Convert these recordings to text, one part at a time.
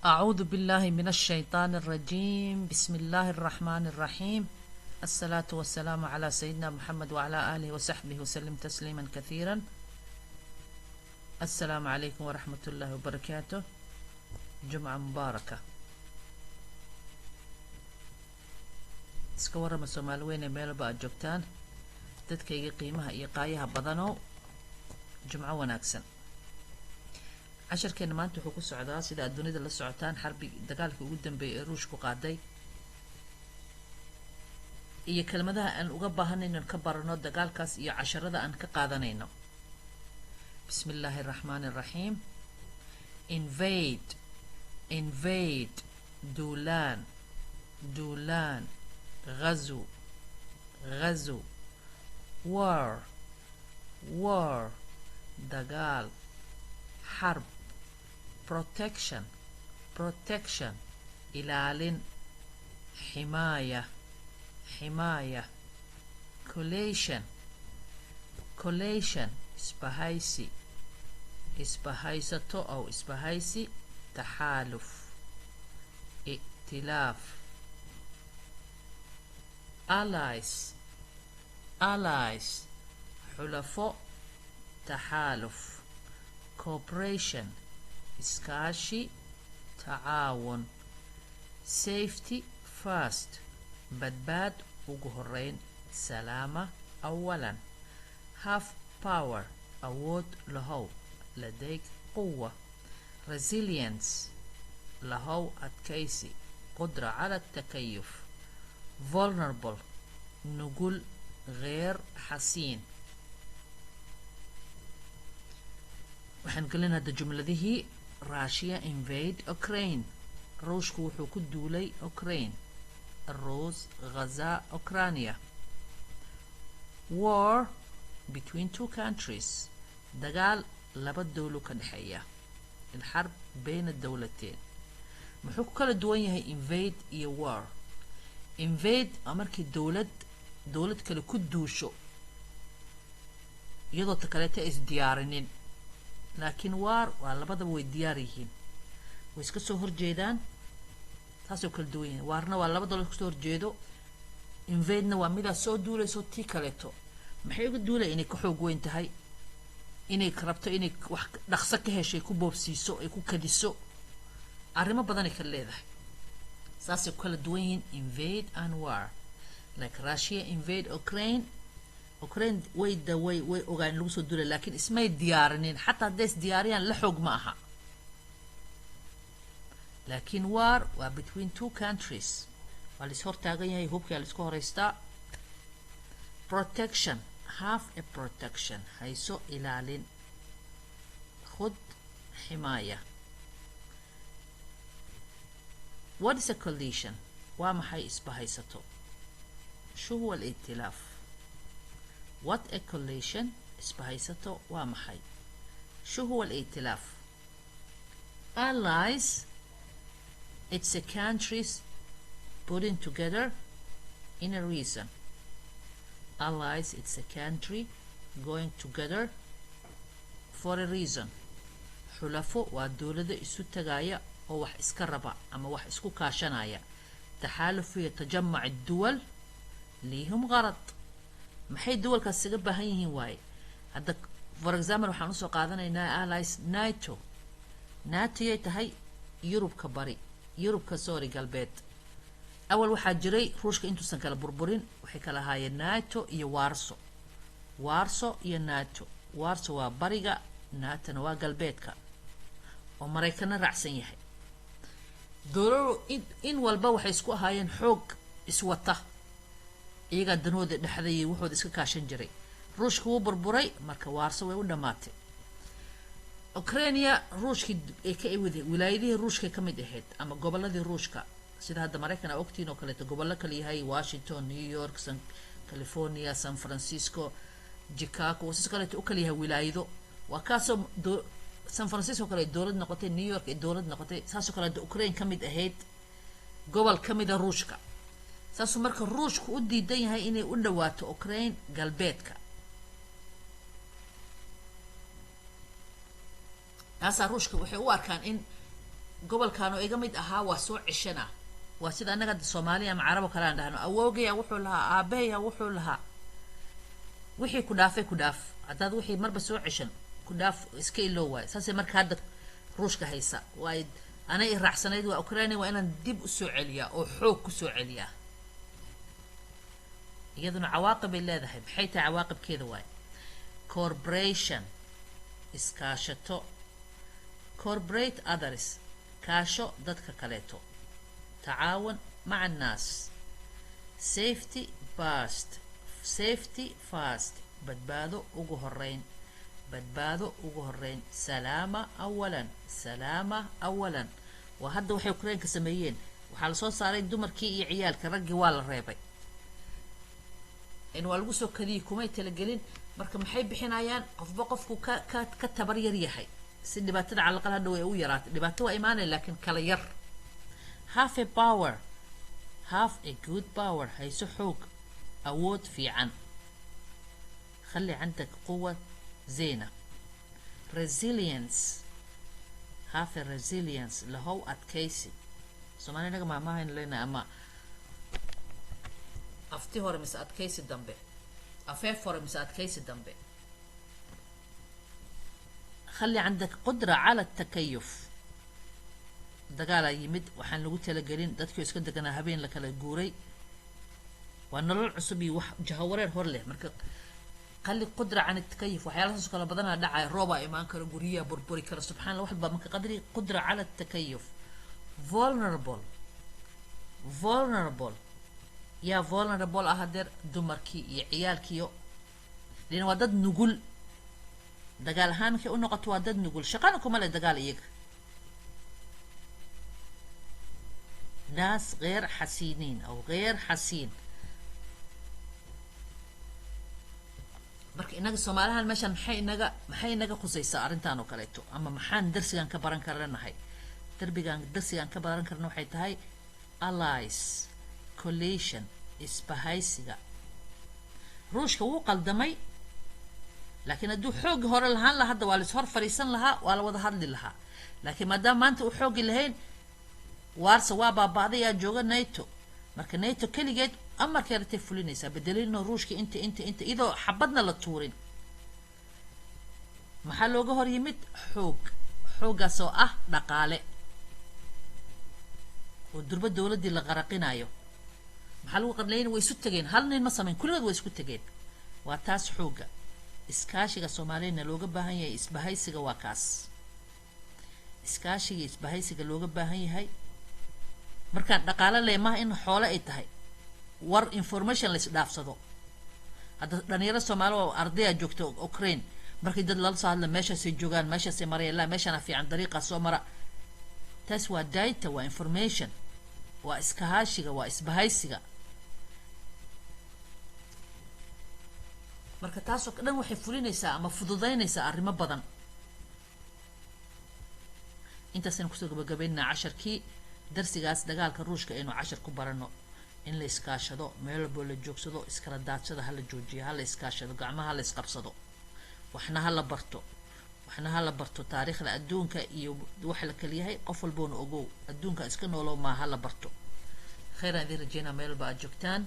أعوذ بالله من الشيطان الرجيم. بسم الله الرحمن الرحيم. الصلاة والسلام على سيدنا محمد وعلى آله وصحبه وسلم تسليما كثيرا. السلام عليكم ورحمة الله وبركاته. جمعة مباركة. iska warama Soomaali weyne meelba aad joogtaan dadkayga qiimaha iyo qaayaha badano jumco wanaagsan. casharkeena maanta wuxuu ku socdaa sida aad dunida la socotaan xarbi dagaalkii ugu dambeeyay ee Ruushku qaaday iyo kelmadaha aan uga baahanayno ka barano dagaalkaas iyo casharada aan ka qaadanayno. Bismillahir Rahmanir Rahim. Invade dulan غزو war دجال حرب protection إلالين حماية collation إسبهايسة أو إسبهايسي تحالف ائتلاف allies حلفاء تحالف cooperation إسكاشي تعاون safety first بدباد وجهرين سلامة أولا have power أود لهو لديك قوة resilience لهو أتكيسي قدرة على التكيف vulnerable نقول غير حسين. waxaan gelinaynaa hada jumladihii Russia invade Ukraine. روشكو wuxuu ku duulay Ukraine. الروس غزا أوكرانيا. war between two countries دجال laba dawlo ka dhaxeeya. الحرب بين الدولتين. muxuu ku kala duwan yahay invade iyo war. invade amarkii dawlad kale ku duusho iyadoo ta kaleeta is diyaarinin, laakiin war waa labadaba way diyaar yihiin, way iska soo horjeedaan. taasoo kala duwan yahay. warna waa labadaba iska soo horjeedo, invade-na waa midaa soo duulayso tii kaleeto. maxay uga duulay inay ka xoog weyn tahay, inay rabto inay wax dhaqso ka heshay ku boobsiiso ay ku kadiso, arrimo badanay ka leedahay. saasay kala duwan yihiin invade and war. like Russia invade Ukraine way ogaan lagu soo duulay, laakiin ismay diyaarinin. xataa hadday is diyaariyaan la xoog ma aha. laakiin war waa between two countries, waa lis hortaagan yahay, hubkaa laisku horeystaa. protection have a protection hayso ilaalin. khud حماية. what is a coalition؟ waa maxay isbahaysato؟ شو هو الائتلاف؟ what a coalition isbahaysato waa maxay؟ شو هو الائتلاف؟ allies it's a countries putting together in a reason. allies it's a country going together for a reason. xulafo waa dawlada isu tagaaya oo wax iska raba ama wax isku kaashanaya. taxaaluf iyo tajammuc الدول ليهم غرض. maxay duwalkaas isaga baahan yihiin waaye. hadda for example waxaan usoo qaadanaynaa allies NATO yay tahay yurubka bari, yurubka soori galbeed. awal waxaa jiray ruushka intuusan kala burburin waxay kala ahaayeen NATO iyo warso iyo NATO. warso waa bariga, NATO-na waa galbeedka oo Mareykanna raacsan yahay. dowlado in walba waxay isku ahaayeen xoog iswata, iyaga danooda dhexday wuxuu iska kaashan jiray. ruushka wuu burburay marka warso way u dhamaatay. Ukraine ruushkii ay ka iwada wilaayadihii ruushka ka mid ahayd ama goboladii ruushka sida hadda Mareykan ay ogtiin oo kale gobollo kale yahay Washington, New York, California, San Francisco, Chicago, sidoo kale u kale yahay wilaayado. waa kaasoo San Francisco kale dawlad noqotay, New York ay dawlad noqotay, saasoo kale Ukraine ka mid ahayd gobol ka mid ah ruushka. saasoo marka ruushku u diidan yahay inay u dhawaato Ukraine galbeedka. ناس روشك وحي واركان إن gobolkaanu iga mid ahaa waa soo ceshana waa sida annaga Soomaaliya ama Carabo kale aan dhahno awowgaya wuxuu lahaa aabeeya wuxuu lahaa wixii ku dhaafay ku dhaaf hadaad wixii marba soo ceshan ku dhaaf iska iloo waay saasay marka hadda ruushka haysa waay anay raacsanayd waa Ukraine waa inaan dib u soo celiyaa oo xoog ku soo celiyaa iyaduna cawaaqib ay leedahay maxay tahay cawaaqibkeeda waay corporation iskaashato corporate others kaasho dadka kaleeto tacaawun maca annaas safety first badbaado ugu horeyn salaama awalan waa hadda waxay Ukraine ka sameeyeen waxaa la soo saaray dumarkii iyo ciyaalka raggii waa la reebay in waa lagu soo kadiyay kumay talagelin marka maxay bixinayaan qofba qofku ka tabar yar yahay si dhibaatada calaqal hadda way u yaraatay dhibaato waa imaanay laakiin kala yar have a good power hayso xoog awood fiican خلي عندك قوة زينة resilience have a resilience لهو adkaysi Soomaaliya naga maamahayn leena ama afti hore mis adkaysi dambe afeef hore mis adkaysi dambe خلي عندك قدرة على التكيف dagaal yimid waxaan lagu talagelin dadkii iska deganaa habeen la kala guuray waa nolol cusub iyo wax jahawareer hor leh marka قال قدرة عن التكيف وحيالها سكلا بدنا دعاء روبا إيمان كرجوريا بربوري كلا سبحان الله واحد بمك قدري قدرة على التكيف vulnerable يا vulnerable أهدر دمركي يا عيالكيو لأن ودد نقول دجال هان كي أنو قط ودد نقول شقانكم على دجال إيك ناس غير حسينين أو غير حسين marka inaga Soomaalihan meeshan maxay inaga qusaysaa arintan oo kaleeto ama maxaan darsigan ka baran karanahay darsigan ka baran karno waxay tahay allies coalition isbahaysiga ruushka wuu qaldamay laakiin haduu xoog hore lahaan la hadda waa la hor fariisan lahaa waa la wada hadli lahaa laakiin maadaama maanta uu xoog lahayn waarsa waa baabaaday yaa jooga NATO marka NATO kaligeed amarka yartay fulinaysa bedelino ruushka inta idoo xabadna la tuurin maxaa looga hor yimid xoogaas oo ah dhaqaale oo durba dawladii la qaraqinayo maxaa lagu qadlayna way isu tageen hal nin ma sameyn kulligood way isku tageen waa taas xooga iskaashiga Soomaaliyeedna looga baahan yahay isbahaysiga waa kaas iskaashiga isbahaysiga looga baahan yahay markaan dhaqaale leemaha in xoolo ay tahay war information la isdhaafsado hadda dhalinyaro Soomaali oo ardayda joogto Ukraine markay dad la soo hadla meesha ay joogaan meesha ay marayaan meeshana fiican dariiqa soo mara taas waa data waa information waa iskaashiga waa isbahaysiga marka taas oo dhan waxay fulinaysaa ama fududeynaysaa arrimo badan intaasina kusoo gabagabeynaa 10kii darsigaas dagaalka ruushka inuu 10 ku barano in la iskaashado meel walba la joogsado iskala daadsada hala joojiyo hala iskaashado gacmaha la isqabsado waxna hala barto taariikhda adduunka iyo wax la kaliyahay qof walboona ogow adduunka iska noolo ma hala barto khayran idin rajayna meel walba aad joogtaan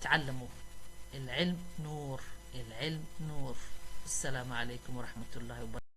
تعلموا العلم نور السلام عليكم ورحمة الله وبركاته